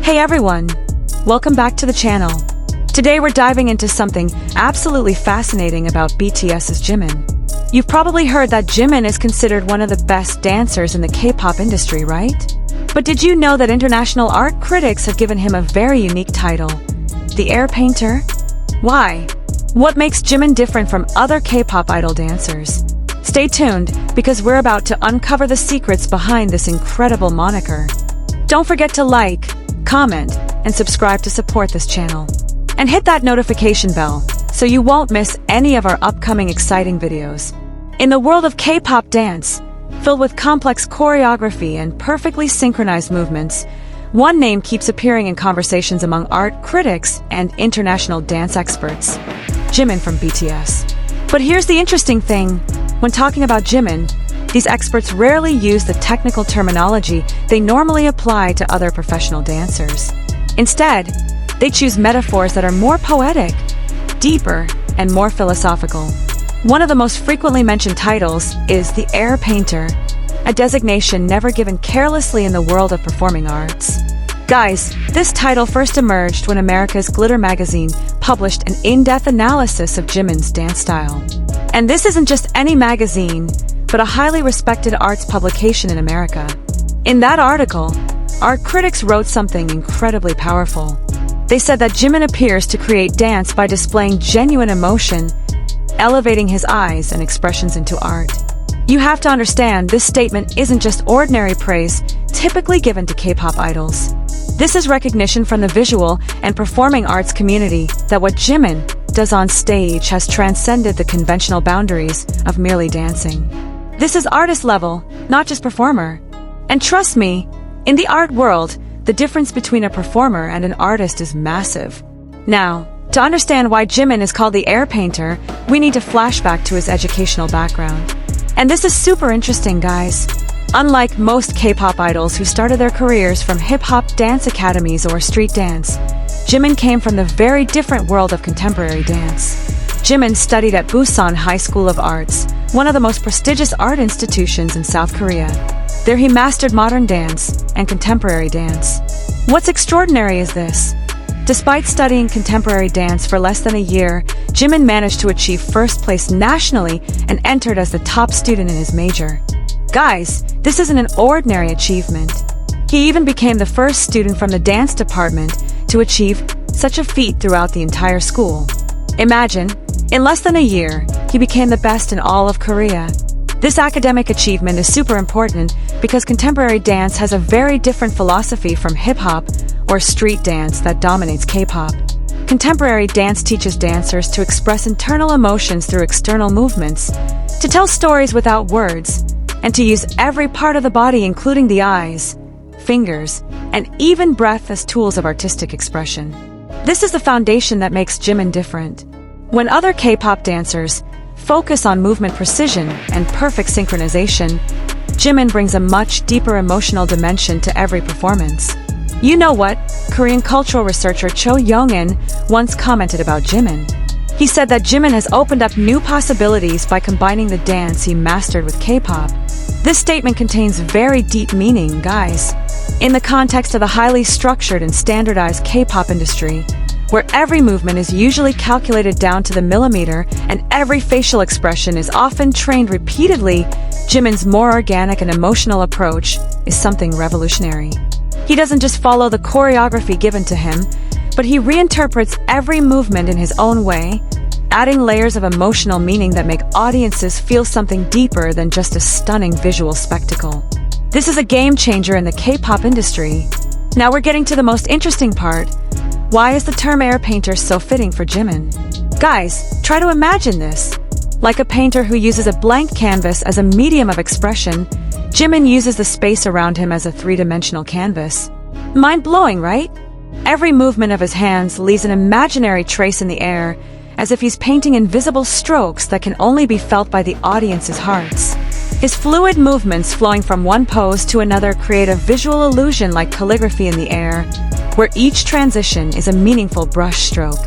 Hey everyone! Welcome back to the channel. Today we're diving into something absolutely fascinating about BTS's Jimin. You've probably heard that Jimin is considered one of the best dancers in the K-pop industry, right? But did you know that international art critics have given him a very unique title, the Air Painter? Why? What makes Jimin different from other K-pop idol dancers? Stay tuned, because we're about to uncover the secrets behind this incredible moniker. Don't forget to like, comment, and subscribe to support this channel. And hit that notification bell so you won't miss any of our upcoming exciting videos. In the world of K-pop dance, filled with complex choreography and perfectly synchronized movements, one name keeps appearing in conversations among art critics and international dance experts: Jimin from BTS. But here's the interesting thing. When talking about Jimin, these experts rarely use the technical terminology they normally apply to other professional dancers. Instead, they choose metaphors that are more poetic, deeper, and more philosophical. One of the most frequently mentioned titles is the Air Painter, a designation never given carelessly in the world of performing arts. Guys, this title first emerged when America's Glitter magazine published an in-depth analysis of Jimin's dance style. And this isn't just any magazine, but a highly respected arts publication in America. In that article, art critics wrote something incredibly powerful. They said that Jimin appears to create dance by displaying genuine emotion, elevating his eyes and expressions into art. You have to understand, this statement isn't just ordinary praise typically given to K-pop idols. This is recognition from the visual and performing arts community that what Jimin does on stage has transcended the conventional boundaries of merely dancing. This is artist level, not just performer. And trust me, in the art world, the difference between a performer and an artist is massive. Now, to understand why Jimin is called the Air Painter, we need to flash back to his educational background. And this is super interesting, guys. Unlike most K-pop idols who started their careers from hip-hop dance academies or street dance, Jimin came from the very different world of contemporary dance. Jimin studied at Busan High School of Arts, one of the most prestigious art institutions in South Korea. There he mastered modern dance and contemporary dance. What's extraordinary is this. Despite studying contemporary dance for less than a year, Jimin managed to achieve first place nationally and entered as the top student in his major. Guys, this isn't an ordinary achievement. He even became the first student from the dance department to achieve such a feat throughout the entire school. Imagine, in less than a year, he became the best in all of Korea. This academic achievement is super important because contemporary dance has a very different philosophy from hip-hop or street dance that dominates K-pop. Contemporary dance teaches dancers to express internal emotions through external movements, to tell stories without words, and to use every part of the body, including the eyes, fingers, and even breath as tools of artistic expression. This is the foundation that makes Jimin different. When other K-pop dancers focus on movement precision and perfect synchronization, Jimin brings a much deeper emotional dimension to every performance. You know what? Korean cultural researcher Cho Young-in once commented about Jimin. He said that Jimin has opened up new possibilities by combining the dance he mastered with K-pop. This statement contains very deep meaning, guys. In the context of the highly structured and standardized K-pop industry, where every movement is usually calculated down to the millimeter and every facial expression is often trained repeatedly, Jimin's more organic and emotional approach is something revolutionary. He doesn't just follow the choreography given to him, but he reinterprets every movement in his own way, adding layers of emotional meaning that make audiences feel something deeper than just a stunning visual spectacle. This is a game changer in the K-pop industry. Now we're getting to the most interesting part. Why is the term Air Painter so fitting for Jimin? Guys, try to imagine this. Like a painter who uses a blank canvas as a medium of expression, Jimin uses the space around him as a three-dimensional canvas. Mind-blowing, right? Every movement of his hands leaves an imaginary trace in the air, as if he's painting invisible strokes that can only be felt by the audience's hearts. His fluid movements flowing from one pose to another create a visual illusion like calligraphy in the air, where each transition is a meaningful brush stroke.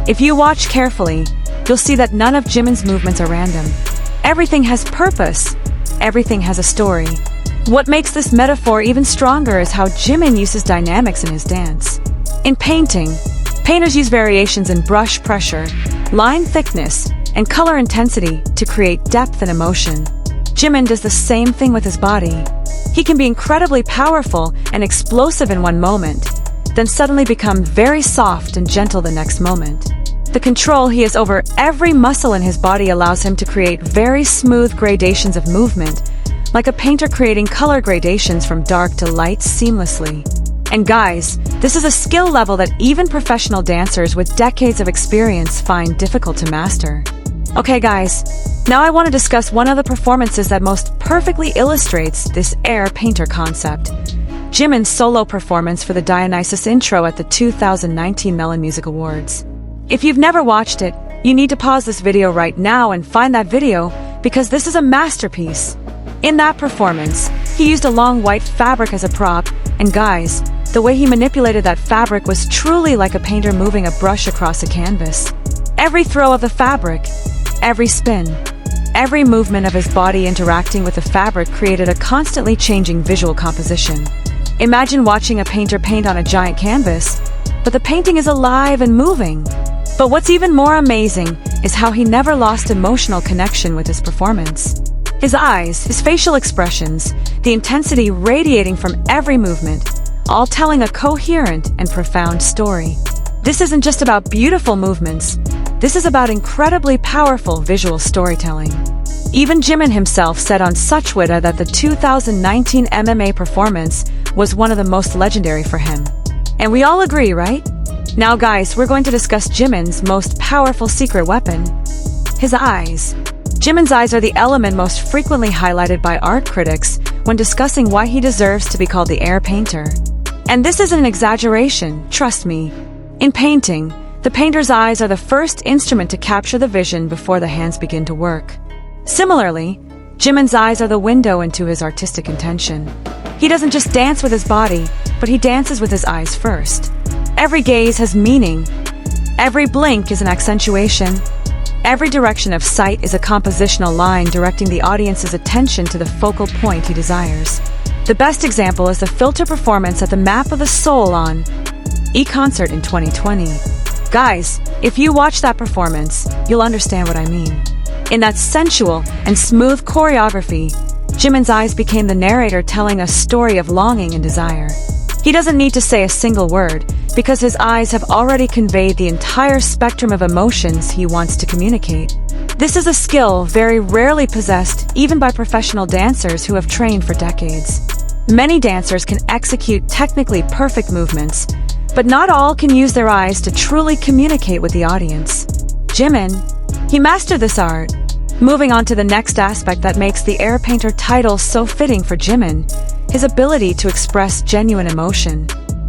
If you watch carefully, you'll see that none of Jimin's movements are random. Everything has purpose. Everything has a story. What makes this metaphor even stronger is how Jimin uses dynamics in his dance. In painting, painters use variations in brush pressure, line thickness, and color intensity to create depth and emotion. Jimin does the same thing with his body. He can be incredibly powerful and explosive in one moment, then suddenly become very soft and gentle the next moment. The control he has over every muscle in his body allows him to create very smooth gradations of movement, like a painter creating color gradations from dark to light seamlessly. And guys, this is a skill level that even professional dancers with decades of experience find difficult to master. Okay guys, now I want to discuss one of the performances that most perfectly illustrates this air painter concept. Jimin's solo performance for the Dionysus intro at the 2019 Melon Music Awards. If you've never watched it, you need to pause this video right now and find that video, because this is a masterpiece. In that performance, he used a long white fabric as a prop, and guys, the way he manipulated that fabric was truly like a painter moving a brush across a canvas. Every throw of the fabric, every spin, every movement of his body interacting with the fabric created a constantly changing visual composition. Imagine watching a painter paint on a giant canvas, but the painting is alive and moving. But what's even more amazing is how he never lost emotional connection with his performance. His eyes, his facial expressions, the intensity radiating from every movement, all telling a coherent and profound story. This isn't just about beautiful movements, this is about incredibly powerful visual storytelling. Even Jimin himself said on Such Twitter that the 2019 MMA performance was one of the most legendary for him. And we all agree, right? Now guys, we're going to discuss Jimin's most powerful secret weapon, his eyes. Jimin's eyes are the element most frequently highlighted by art critics when discussing why he deserves to be called the air painter. And this isn't an exaggeration, trust me. In painting, the painter's eyes are the first instrument to capture the vision before the hands begin to work. Similarly, Jimin's eyes are the window into his artistic intention. He doesn't just dance with his body, but he dances with his eyes first. Every gaze has meaning. Every blink is an accentuation. Every direction of sight is a compositional line directing the audience's attention to the focal point he desires. The best example is the filter performance at the Map of the Soul on E-Concert in 2020. Guys, if you watch that performance, you'll understand what I mean. In that sensual and smooth choreography, Jimin's eyes became the narrator telling a story of longing and desire. He doesn't need to say a single word, because his eyes have already conveyed the entire spectrum of emotions he wants to communicate. This is a skill very rarely possessed even by professional dancers who have trained for decades. Many dancers can execute technically perfect movements, but not all can use their eyes to truly communicate with the audience. Jimin, he mastered this art. Moving on to the next aspect that makes the air painter title so fitting for Jimin, his ability to express genuine emotion.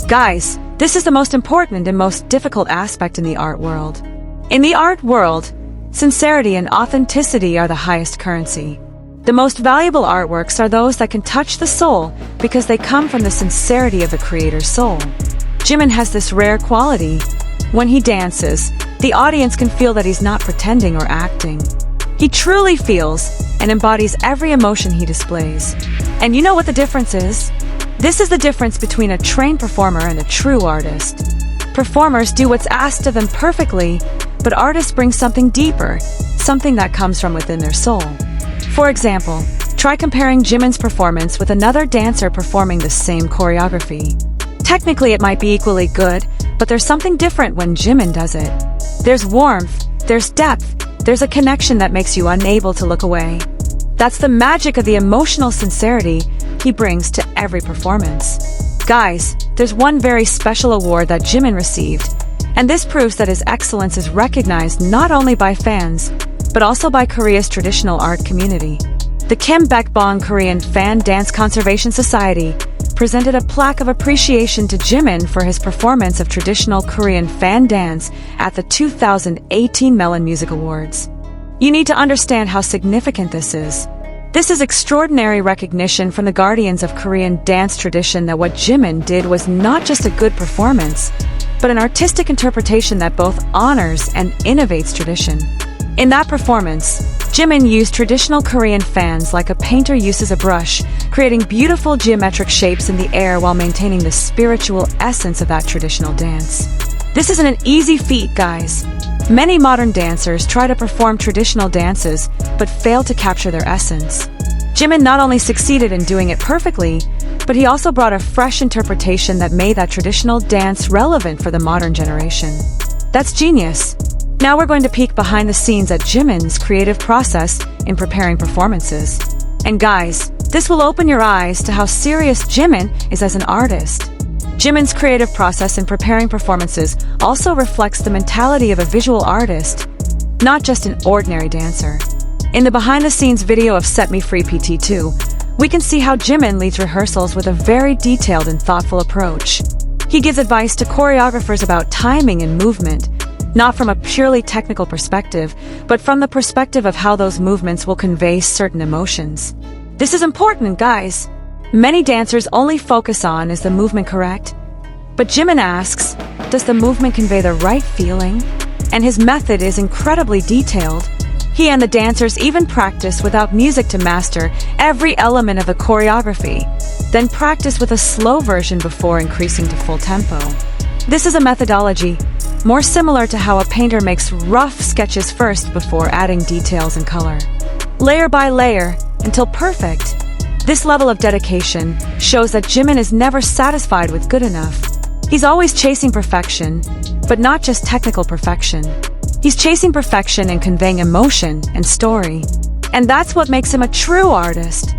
Guys, this is the most important and most difficult aspect in the art world. In the art world, sincerity and authenticity are the highest currency. The most valuable artworks are those that can touch the soul because they come from the sincerity of the creator's soul. Jimin has this rare quality. When he dances, the audience can feel that he's not pretending or acting. He truly feels and embodies every emotion he displays. And you know what the difference is? This is the difference between a trained performer and a true artist. Performers do what's asked of them perfectly, but artists bring something deeper, something that comes from within their soul. For example, try comparing Jimin's performance with another dancer performing the same choreography. Technically it might be equally good, but there's something different when Jimin does it. There's warmth, there's depth, there's a connection that makes you unable to look away. That's the magic of the emotional sincerity he brings to every performance. Guys, there's one very special award that Jimin received, and this proves that his excellence is recognized not only by fans, but also by Korea's traditional art community. The Kim Baekbong Korean Fan Dance Conservation Society presented a plaque of appreciation to Jimin for his performance of traditional Korean fan dance at the 2018 Melon Music Awards. You need to understand how significant this is. This is extraordinary recognition from the guardians of Korean dance tradition that what Jimin did was not just a good performance, but an artistic interpretation that both honors and innovates tradition. In that performance, Jimin used traditional Korean fans like a painter uses a brush, creating beautiful geometric shapes in the air while maintaining the spiritual essence of that traditional dance. This isn't an easy feat, guys. Many modern dancers try to perform traditional dances, but fail to capture their essence. Jimin not only succeeded in doing it perfectly, but he also brought a fresh interpretation that made that traditional dance relevant for the modern generation. That's genius. Now we're going to peek behind the scenes at Jimin's creative process in preparing performances. And guys, this will open your eyes to how serious Jimin is as an artist. Jimin's creative process in preparing performances also reflects the mentality of a visual artist, not just an ordinary dancer. In the behind-the-scenes video of Set Me Free PT2, we can see how Jimin leads rehearsals with a very detailed and thoughtful approach. He gives advice to choreographers about timing and movement, not from a purely technical perspective, but from the perspective of how those movements will convey certain emotions. This is important, guys. Many dancers only focus on, is the movement correct? But Jimin asks, does the movement convey the right feeling? And his method is incredibly detailed. He and the dancers even practice without music to master every element of the choreography, then practice with a slow version before increasing to full tempo. This is a methodology more similar to how a painter makes rough sketches first before adding details and color, layer by layer, until perfect. This level of dedication shows that Jimin is never satisfied with good enough. He's always chasing perfection, but not just technical perfection. He's chasing perfection in conveying emotion and story. And that's what makes him a true artist.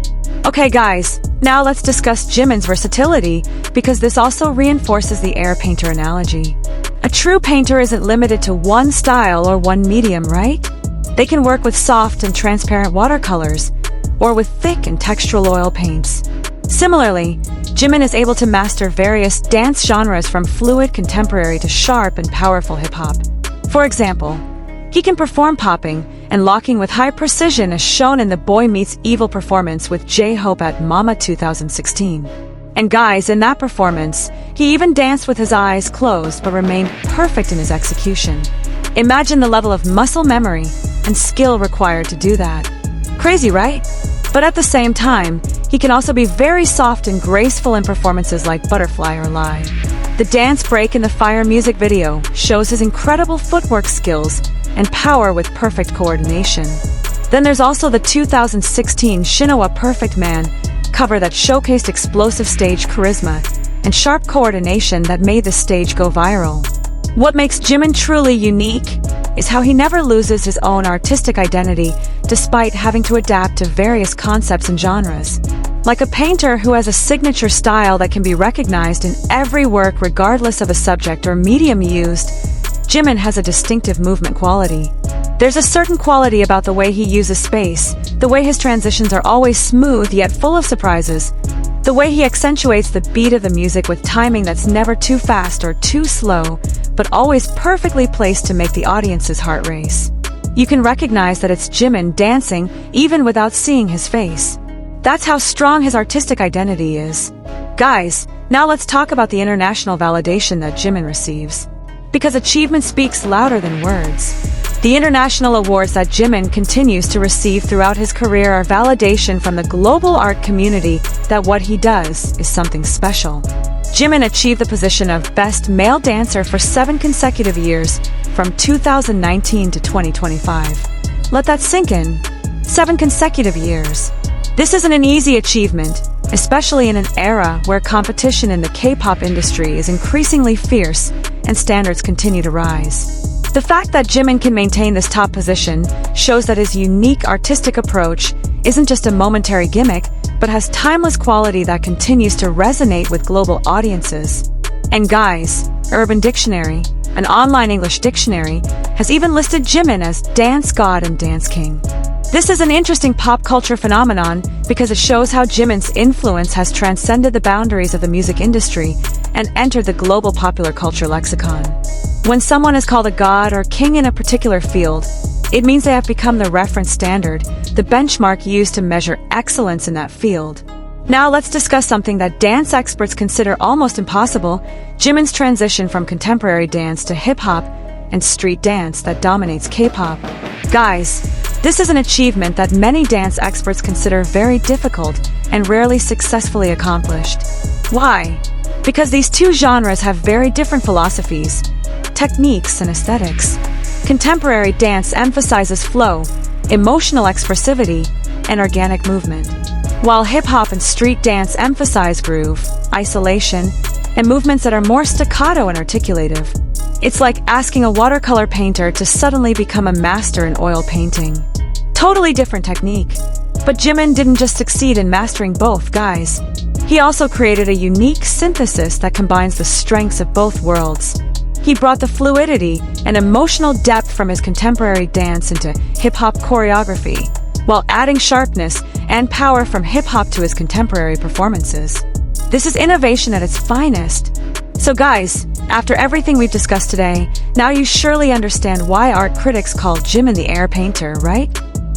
Okay guys, now let's discuss Jimin's versatility, because this also reinforces the air painter analogy. A true painter isn't limited to one style or one medium, right? They can work with soft and transparent watercolors, or with thick and textural oil paints. Similarly, Jimin is able to master various dance genres from fluid contemporary to sharp and powerful hip-hop. For example, he can perform popping and locking with high precision as shown in the Boy Meets Evil performance with J-Hope at Mama 2016. And guys, in that performance, he even danced with his eyes closed but remained perfect in his execution. Imagine the level of muscle memory and skill required to do that. Crazy, right? But at the same time, he can also be very soft and graceful in performances like Butterfly or Lie. The dance break in the Fire music video shows his incredible footwork skills and power with perfect coordination. Then there's also the 2016 Shinoa Perfect Man cover that showcased explosive stage charisma and sharp coordination that made the stage go viral. What makes Jimin truly unique is how he never loses his own artistic identity despite having to adapt to various concepts and genres. Like a painter who has a signature style that can be recognized in every work regardless of a subject or medium used, Jimin has a distinctive movement quality. There's a certain quality about the way he uses space, the way his transitions are always smooth yet full of surprises, the way he accentuates the beat of the music with timing that's never too fast or too slow, but always perfectly placed to make the audience's heart race. You can recognize that it's Jimin dancing even without seeing his face. That's how strong his artistic identity is. Guys, now let's talk about the international validation that Jimin receives. Because achievement speaks louder than words. The international awards that Jimin continues to receive throughout his career are validation from the global art community that what he does is something special. Jimin achieved the position of Best Male Dancer for 7 consecutive years, from 2019 to 2025. Let that sink in. 7 consecutive years. This isn't an easy achievement, especially in an era where competition in the K-pop industry is increasingly fierce and standards continue to rise. The fact that Jimin can maintain this top position shows that his unique artistic approach isn't just a momentary gimmick, but has timeless quality that continues to resonate with global audiences. And guys, Urban Dictionary, an online English dictionary, has even listed Jimin as Dance God and Dance King. This is an interesting pop culture phenomenon because it shows how Jimin's influence has transcended the boundaries of the music industry and entered the global popular culture lexicon. When someone is called a god or king in a particular field, it means they have become the reference standard, the benchmark used to measure excellence in that field. Now let's discuss something that dance experts consider almost impossible: Jimin's transition from contemporary dance to hip-hop and street dance that dominates K-pop. Guys, This is an achievement that many dance experts consider very difficult and rarely successfully accomplished. Why? Because these two genres have very different philosophies, techniques, and aesthetics. Contemporary dance emphasizes flow, emotional expressivity, and organic movement, while hip-hop and street dance emphasize groove, isolation, and movements that are more staccato and articulative. It's like asking a watercolor painter to suddenly become a master in oil painting. Totally different technique. But Jimin didn't just succeed in mastering both, guys. He also created a unique synthesis that combines the strengths of both worlds. He brought the fluidity and emotional depth from his contemporary dance into hip-hop choreography, while adding sharpness and power from hip-hop to his contemporary performances. This is innovation at its finest. So guys, after everything we've discussed today, now you surely understand why art critics call Jimin the air painter, right?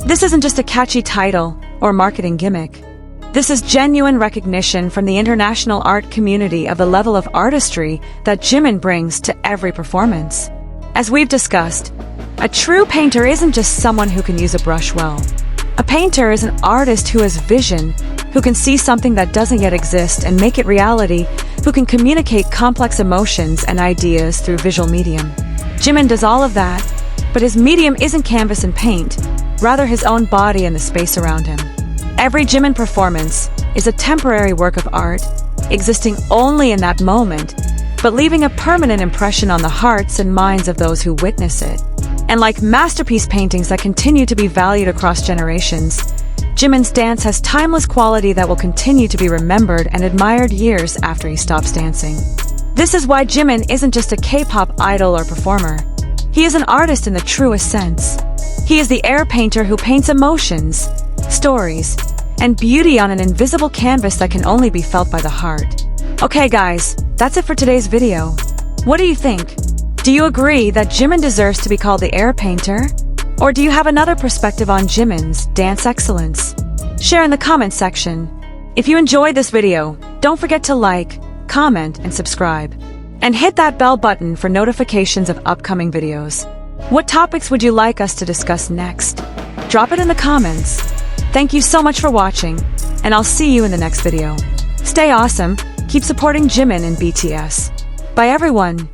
This isn't just a catchy title or marketing gimmick. This is genuine recognition from the international art community of the level of artistry that Jimin brings to every performance. As we've discussed, a true painter isn't just someone who can use a brush well. A painter is an artist who has vision, who can see something that doesn't yet exist and make it reality, who can communicate complex emotions and ideas through visual medium. Jimin does all of that, but his medium isn't canvas and paint, rather his own body and the space around him. Every Jimin performance is a temporary work of art, existing only in that moment, but leaving a permanent impression on the hearts and minds of those who witness it. And like masterpiece paintings that continue to be valued across generations, Jimin's dance has timeless quality that will continue to be remembered and admired years after he stops dancing. This is why Jimin isn't just a K-pop idol or performer. He is an artist in the truest sense. He is the air painter who paints emotions, stories, and beauty on an invisible canvas that can only be felt by the heart. Okay guys, that's it for today's video. What do you think? Do you agree that Jimin deserves to be called the air painter? Or do you have another perspective on Jimin's dance excellence? Share in the comment section. If you enjoyed this video, don't forget to like, comment, and subscribe. And hit that bell button for notifications of upcoming videos. What topics would you like us to discuss next? Drop it in the comments. Thank you so much for watching, and I'll see you in the next video. Stay awesome, keep supporting Jimin and BTS. Bye everyone!